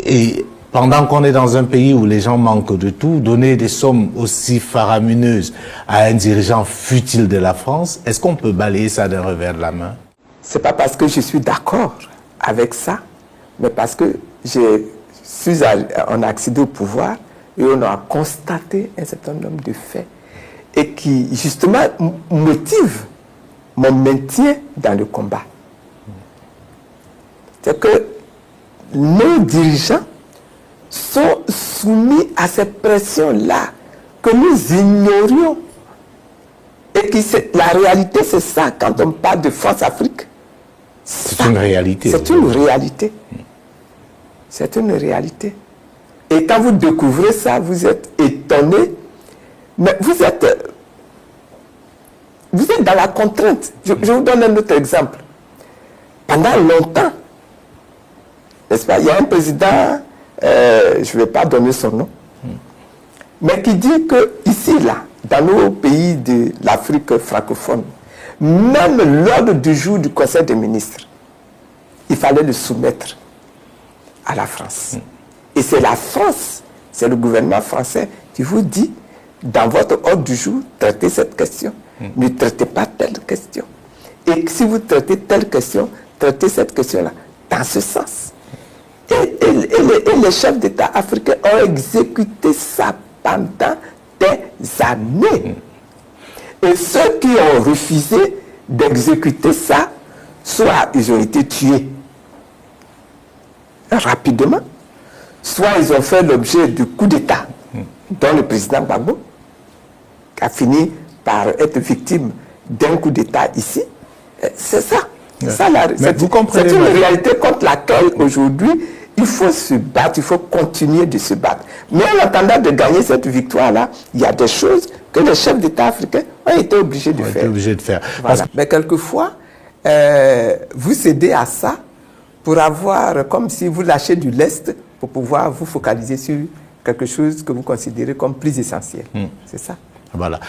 Et pendant qu'on est dans un pays où les gens manquent de tout, donner des sommes aussi faramineuses à un dirigeant futile de la France, est-ce qu'on peut balayer ça d'un revers de la main? C'est pas parce que je suis d'accord avec ça, mais parce que on a accédé au pouvoir et on a constaté un certain nombre de faits et qui, justement, motivent mon maintien dans le combat. C'est que nos dirigeants sont soumis à cette pression-là que nous ignorions. Et la réalité, c'est ça, quand on parle de France-Afrique. C'est une réalité. C'est une réalité. C'est une réalité. Et quand vous découvrez ça, vous êtes étonné, mais vous êtes dans la contrainte. Je vous donne un autre exemple. Pendant longtemps, n'est-ce pas, il y a un président, je ne vais pas donner son nom, mais qui dit que ici, là, dans nos pays de l'Afrique francophone, même l'ordre du jour du Conseil des ministres, il fallait le soumettre à la France. Et c'est la France, c'est le gouvernement français qui vous dit, dans votre ordre du jour, traitez cette question. Ne traitez pas telle question. Et si vous traitez telle question, traitez cette question-là dans ce sens. Et les chefs d'État africains ont exécuté ça pendant des années. Et ceux qui ont refusé d'exécuter ça, soit ils ont été tués rapidement, soit ils ont fait l'objet du coup d'État, dont le président Gbagbo a fini par être victime d'un coup d'État ici. C'est ça. C'est une réalité contre laquelle aujourd'hui il faut se battre, il faut continuer de se battre. Mais en attendant de gagner cette victoire-là, il y a des choses que les chefs d'État africains ont été obligés de faire. Voilà. Mais quelquefois, vous cédez à ça pour avoir, comme si vous lâchez du lest, pour pouvoir vous focaliser sur quelque chose que vous considérez comme plus essentiel. C'est ça. Voilà.